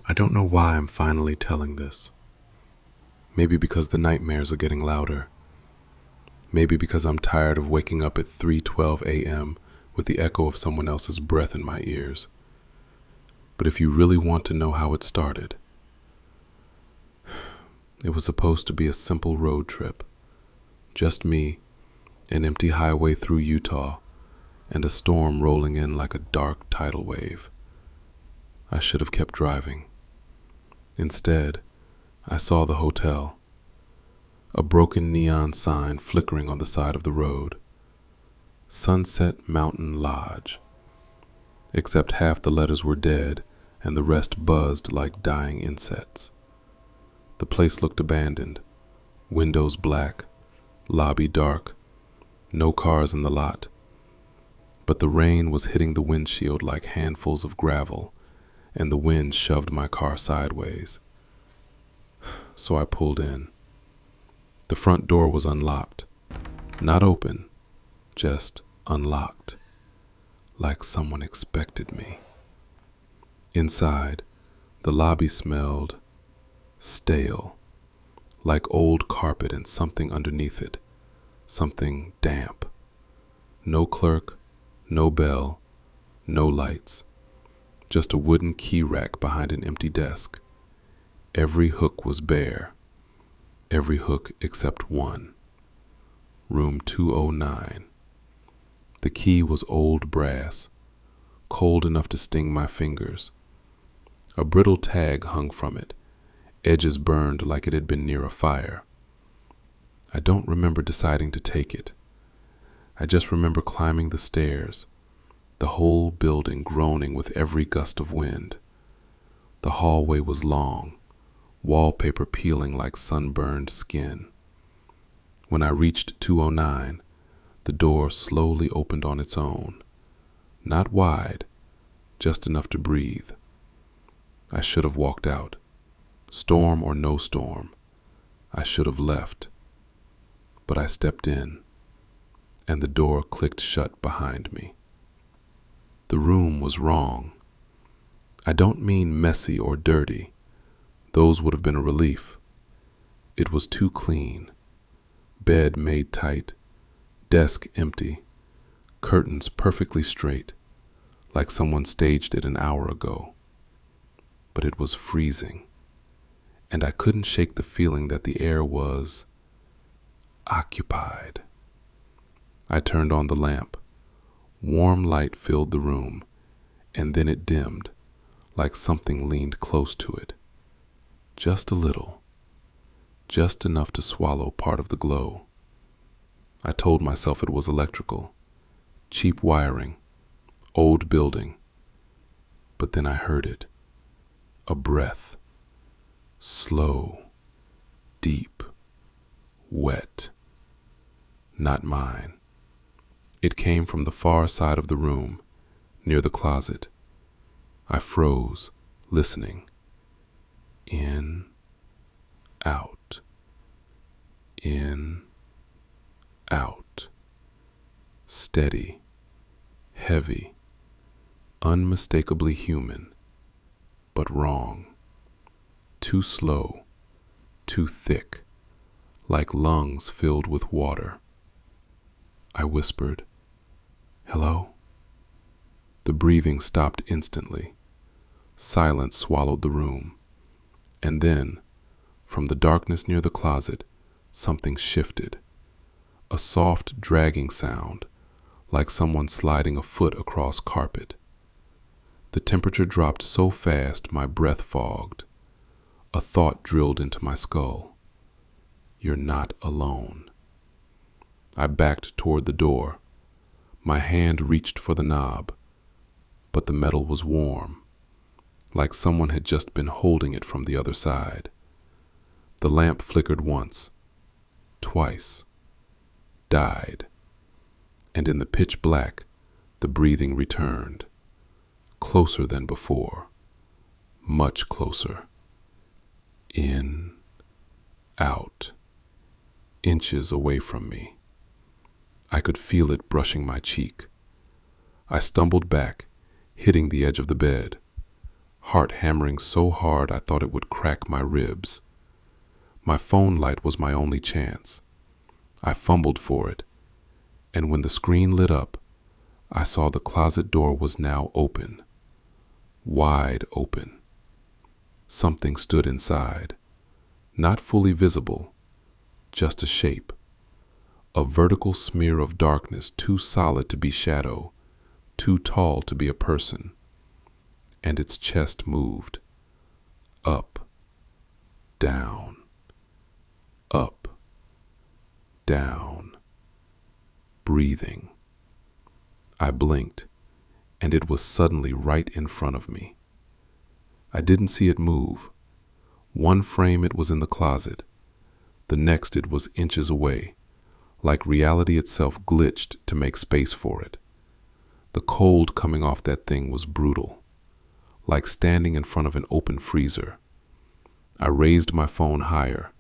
I don't know why I'm finally telling this. Maybe because the nightmares are getting louder. Maybe because I'm tired of waking up at 3:12 a.m. with the echo of someone else's breath in my ears. But if you really want to know how it started, it was supposed to be a simple road trip. Just me, an empty highway through Utah, and a storm rolling in like a dark tidal wave. I should have kept driving. Instead, I saw the hotel, a broken neon sign flickering on the side of the road. Sunset Mountain Lodge. Except half the letters were dead and the rest buzzed like dying insects. The place looked abandoned, windows black, lobby dark, no cars in the lot. But the rain was hitting the windshield like handfuls of gravel, and the wind shoved my car sideways. So I pulled in. The front door was unlocked. Not open, just unlocked, like someone expected me. Inside, the lobby smelled stale, like old carpet and something underneath it, something damp. No clerk, no bell, no lights, just a wooden key rack behind an empty desk. Every hook was bare, every hook except one. Room 209. The key was old brass, cold enough to sting my fingers. A brittle tag hung from it, edges burned like it had been near a fire. I don't remember deciding to take it. I just remember climbing the stairs, the whole building groaning with every gust of wind. The hallway was long, wallpaper peeling like sunburned skin. When I reached 209, the door slowly opened on its own. Not wide, just enough to breathe. I should have walked out. Storm or no storm, I should have left. But I stepped in, and the door clicked shut behind me. The room was wrong. I don't mean messy or dirty. Those would have been a relief. It was too clean. Bed made tight, desk empty, curtains perfectly straight, like someone staged it an hour ago. But it was freezing, and I couldn't shake the feeling that the air was occupied. I turned on the lamp. Warm light filled the room, and then it dimmed, like something leaned close to it. Just a little, just enough to swallow part of the glow. I told myself it was electrical, cheap wiring, old building. But then I heard it, a breath, slow, deep, wet. Not mine. It came from the far side of the room, near the closet. I froze, listening. In, out, in, out. Steady, heavy, unmistakably human, but wrong. Too slow, too thick, like lungs filled with water. I whispered, "Hello?" The breathing stopped instantly. Silence swallowed the room. And then, from the darkness near the closet, something shifted. A soft dragging sound, like someone sliding a foot across carpet. The temperature dropped so fast my breath fogged. A thought drilled into my skull. You're not alone. I backed toward the door. My hand reached for the knob, but the metal was warm, like someone had just been holding it from the other side. The lamp flickered once, twice, died, and in the pitch black, the breathing returned, closer than before, much closer. In, out, inches away from me. I could feel it brushing my cheek. I stumbled back, hitting the edge of the bed. heart hammering so hard I thought it would crack my ribs. My phone light was my only chance. I fumbled for it, and when the screen lit up, I saw the closet door was now open, wide open. Something stood inside, not fully visible, just a shape, a vertical smear of darkness too solid to be shadow, too tall to be a person. And its chest moved, up, down, up, down, breathing. I blinked, and it was suddenly right in front of me. I didn't see it move. One frame it was in the closet, the next it was inches away, like reality itself glitched to make space for it. The cold coming off that thing was brutal, like standing in front of an open freezer. I raised my phone higher.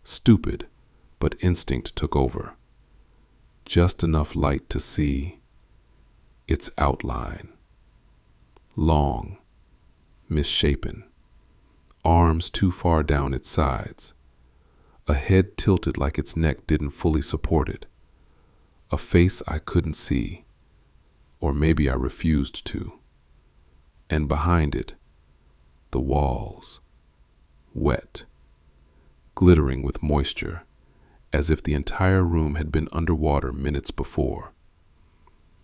Stupid, but instinct took over. Just enough light to see its outline. Long, misshapen, arms too far down its sides, a head tilted like its neck didn't fully support it, a face I couldn't see, or maybe I refused to. And behind it, the walls, wet, glittering with moisture, as if the entire room had been underwater minutes before.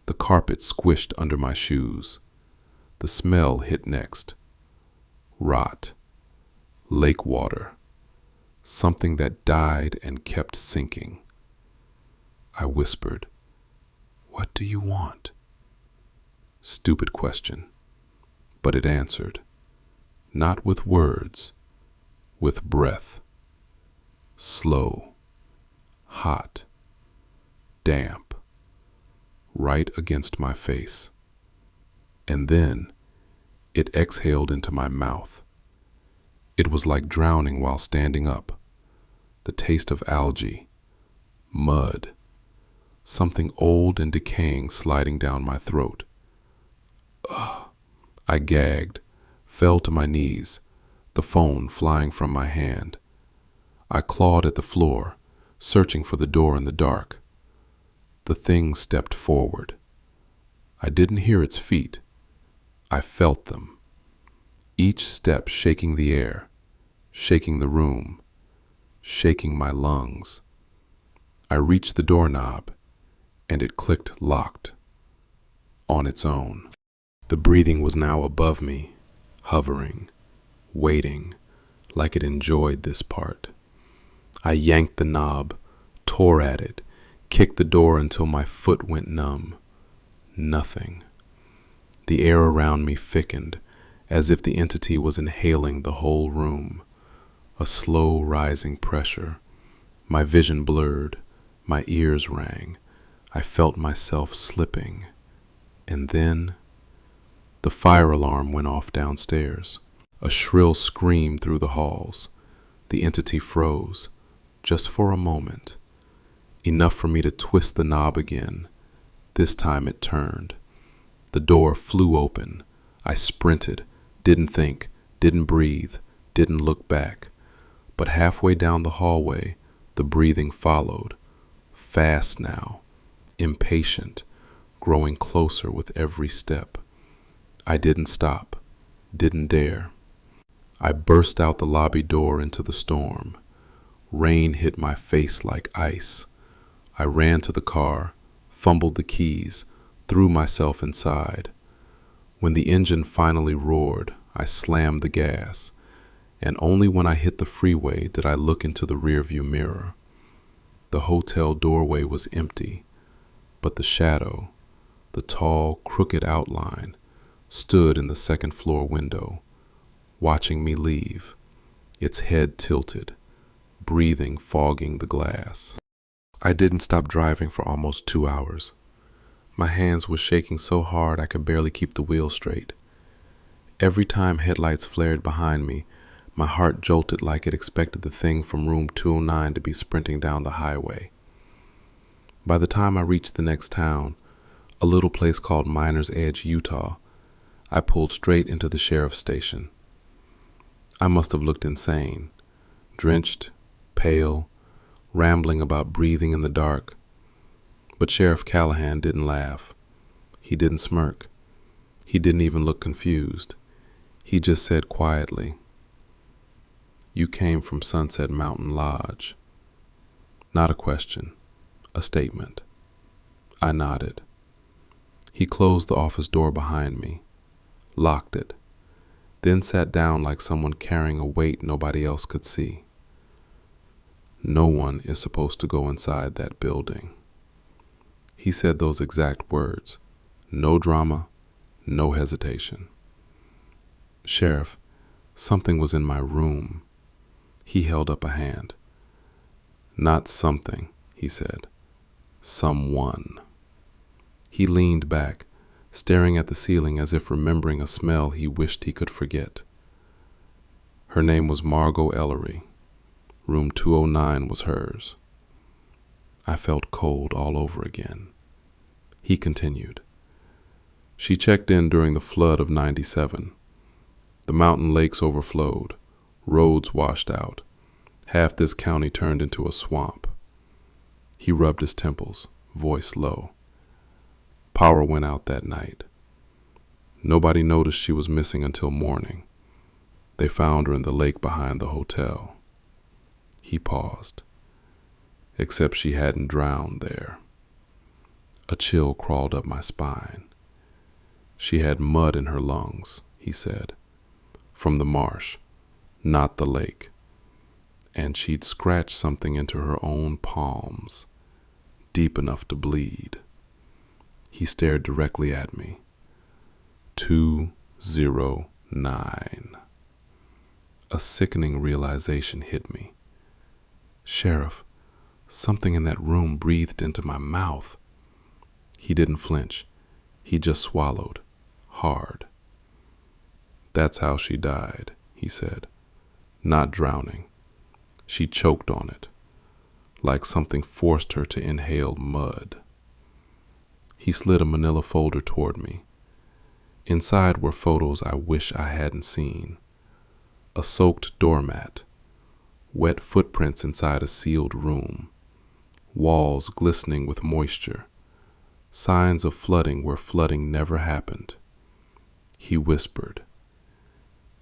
The carpet squished under my shoes. The smell hit next. Rot, lake water, something that died and kept sinking. I whispered, "What do you want?" Stupid question. But it answered, not with words, with breath. Slow, hot, damp, right against my face. And then it exhaled into my mouth. It was like drowning while standing up. The taste of algae, mud, something old and decaying sliding down my throat. Ugh. I gagged, fell to my knees, the phone flying from my hand. I clawed at the floor, searching for the door in the dark. The thing stepped forward. I didn't hear its feet. I felt them. Each step shaking the air, shaking the room, shaking my lungs. I reached the doorknob, and it clicked locked, on its own. The breathing was now above me, hovering, waiting, like it enjoyed this part. I yanked the knob, tore at it, kicked the door until my foot went numb. Nothing. The air around me thickened, as if the entity was inhaling the whole room. A slow rising pressure. My vision blurred, my ears rang. I felt myself slipping. And then the fire alarm went off downstairs. A shrill scream through the halls. The entity froze, just for a moment. Enough for me to twist the knob again. This time it turned. The door flew open. I sprinted, didn't think, didn't breathe, didn't look back. But halfway down the hallway, the breathing followed. Fast now, impatient, growing closer with every step. I didn't stop, didn't dare. I burst out the lobby door into the storm. Rain hit my face like ice. I ran to the car, fumbled the keys, threw myself inside. When the engine finally roared, I slammed the gas, and only when I hit the freeway did I look into the rearview mirror. The hotel doorway was empty, but the shadow, the tall, crooked outline, stood in the second floor window, watching me leave, its head tilted, breathing fogging the glass. I didn't stop driving for almost 2 hours. My hands were shaking so hard I could barely keep the wheel straight. Every time headlights flared behind me, my heart jolted like it expected the thing from room 209 to be sprinting down the highway. By the time I reached the next town, a little place called Miner's Edge, Utah, I pulled straight into the sheriff's station. I must have looked insane, drenched, pale, rambling about breathing in the dark. But Sheriff Callahan didn't laugh. He didn't smirk. He didn't even look confused. He just said quietly, "You came from Sunset Mountain Lodge." Not a question, a statement. I nodded. He closed the office door behind me, locked it, then sat down like someone carrying a weight nobody else could see. No one is supposed to go inside that building. He said those exact words. No drama, no hesitation. "Sheriff, something was in my room." He held up a hand. "Not something," he said. "Someone." He leaned back, staring at the ceiling as if remembering a smell he wished he could forget. "Her name was Margot Ellery. Room 209 was hers." I felt cold all over again. He continued. "She checked in during the flood of '97. The mountain lakes overflowed, roads washed out. Half this county turned into a swamp." He rubbed his temples, voice low. "Power went out that night. Nobody noticed she was missing until morning. They found her in the lake behind the hotel." He paused. "Except she hadn't drowned there." A chill crawled up my spine. "She had mud in her lungs," he said, "from the marsh, not the lake. And she'd scratched something into her own palms, deep enough to bleed." He stared directly at me. 209. A sickening realization hit me. "Sheriff, something in that room breathed into my mouth." He didn't flinch. He just swallowed, hard. "That's how she died," he said. "Not drowning. She choked on it, like something forced her to inhale mud." He slid a manila folder toward me. Inside were photos I wish I hadn't seen. A soaked doormat, wet footprints inside a sealed room, walls glistening with moisture, signs of flooding where flooding never happened. He whispered,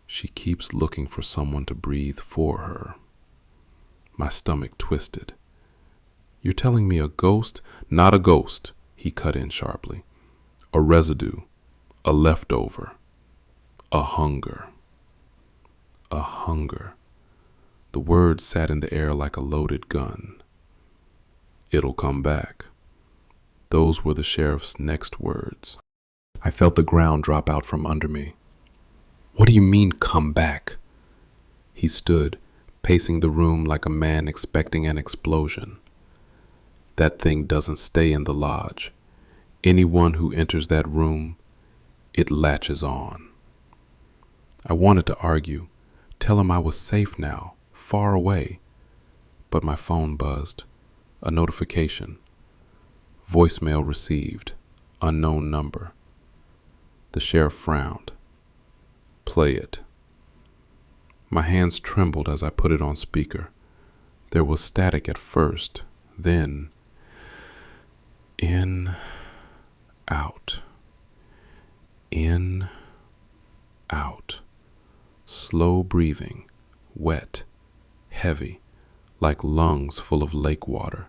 "She keeps looking for someone to breathe for her." My stomach twisted. "You're telling me a ghost?" "Not a ghost," he cut in sharply. "A residue, a leftover, a hunger." A hunger. The word sat in the air like a loaded gun. "It'll come back." Those were the sheriff's next words. I felt the ground drop out from under me. "What do you mean, come back?" He stood, pacing the room like a man expecting an explosion. "That thing doesn't stay in the lodge. Anyone who enters that room, it latches on." I wanted to argue, tell him I was safe now, far away. But my phone buzzed. A notification. Voicemail received. Unknown number. The sheriff frowned. "Play it." My hands trembled as I put it on speaker. There was static at first, then in, out, in, out. Slow breathing, wet, heavy, like lungs full of lake water.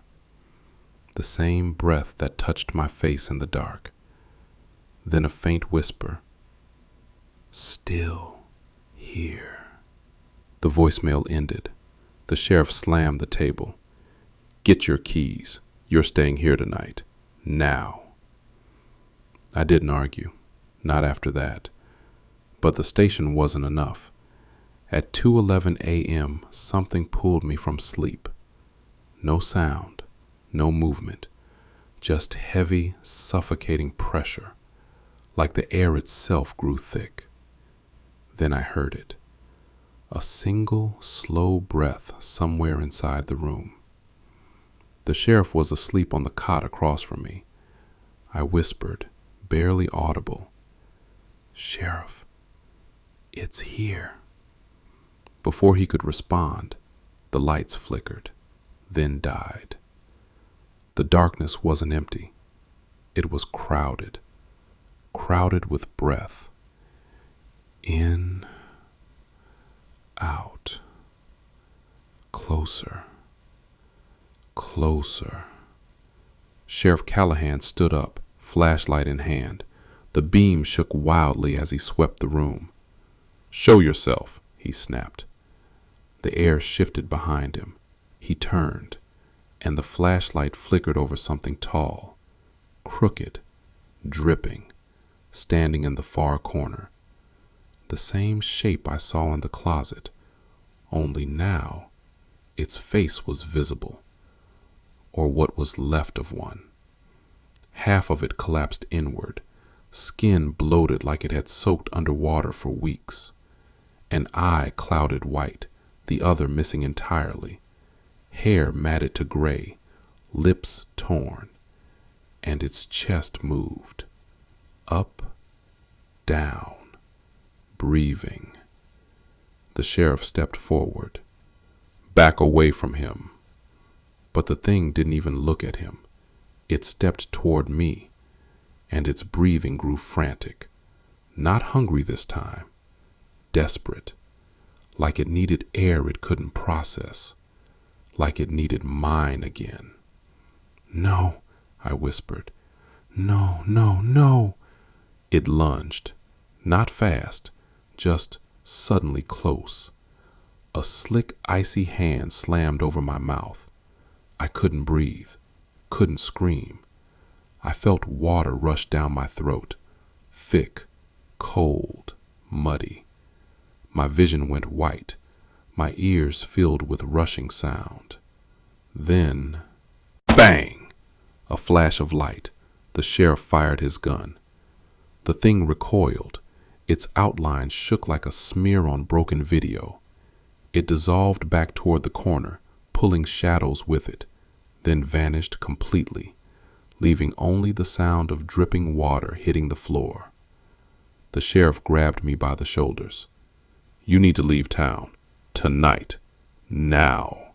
The same breath that touched my face in the dark. Then a faint whisper. "Still here." The voicemail ended. The sheriff slammed the table. "Get your keys. You're staying here tonight. Now." I didn't argue. Not after that. But the station wasn't enough. At 2:11 a.m., something pulled me from sleep. No sound, no movement, just heavy, suffocating pressure, like the air itself grew thick. Then I heard it. A single, slow breath somewhere inside the room. The sheriff was asleep on the cot across from me. I whispered, barely audible, "Sheriff, it's here." Before he could respond, the lights flickered, then died. The darkness wasn't empty. It was crowded with breath. In, out, closer, closer. Sheriff Callahan stood up, flashlight in hand. The beam shook wildly as he swept the room. "Show yourself," he snapped. The air shifted behind him. He turned, and the flashlight flickered over something tall, crooked, dripping, standing in the far corner. The same shape I saw in the closet, only now its face was visible, or what was left of one. Half of it collapsed inward, skin bloated like it had soaked under water for weeks. An eye clouded white, the other missing entirely. Hair matted to gray, lips torn, and its chest moved. Up, down, breathing. The sheriff stepped forward. "Back away from him." But the thing didn't even look at him. It stepped toward me, and its breathing grew frantic. Not hungry this time. Desperate. Like it needed air it couldn't process. Like it needed mine again. "No," I whispered. "No, no, no." It lunged. Not fast, just suddenly close. A slick, icy hand slammed over my mouth. I couldn't breathe, couldn't scream. I felt water rush down my throat, thick, cold, muddy. My vision went white, my ears filled with rushing sound. Then, bang! A flash of light. The sheriff fired his gun. The thing recoiled. Its outline shook like a smear on broken video. It dissolved back toward the corner, pulling shadows with it, then vanished completely, leaving only the sound of dripping water hitting the floor. The sheriff grabbed me by the shoulders. "You need to leave town. Tonight. Now."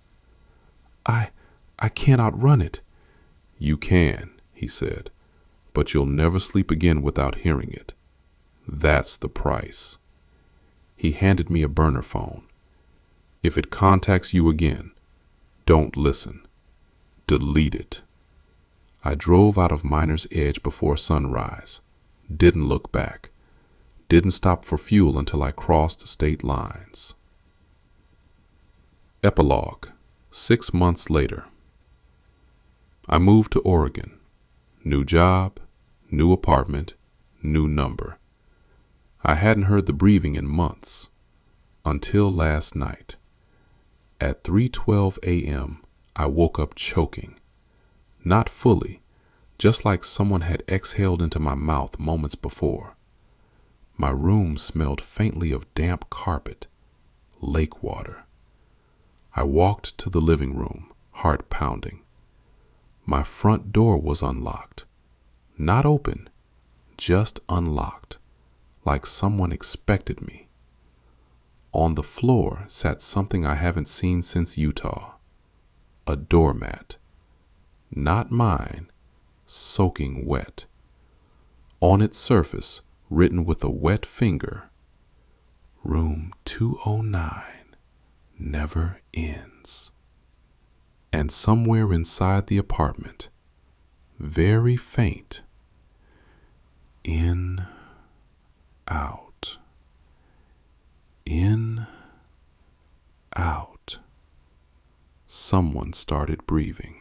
I can't outrun it." "You can," he said, "but you'll never sleep again without hearing it. That's the price." He handed me a burner phone. "If it contacts you again, don't listen. Delete it." I drove out of Miner's Edge before sunrise. Didn't look back. Didn't stop for fuel until I crossed state lines. Epilogue. 6 months later. I moved to Oregon. New job, new apartment, new number. I hadn't heard the breathing in months, until last night. At 3:12 a.m., I woke up choking. Not fully, just like someone had exhaled into my mouth moments before. My room smelled faintly of damp carpet, lake water. I walked to the living room, heart pounding. My front door was unlocked. Not open, just unlocked, like someone expected me. On the floor sat something I haven't seen since Utah. A doormat. Not mine, soaking wet. On its surface, written with a wet finger, "Room 209 never ends." And somewhere inside the apartment, very faint, in, out, in, out, someone started breathing.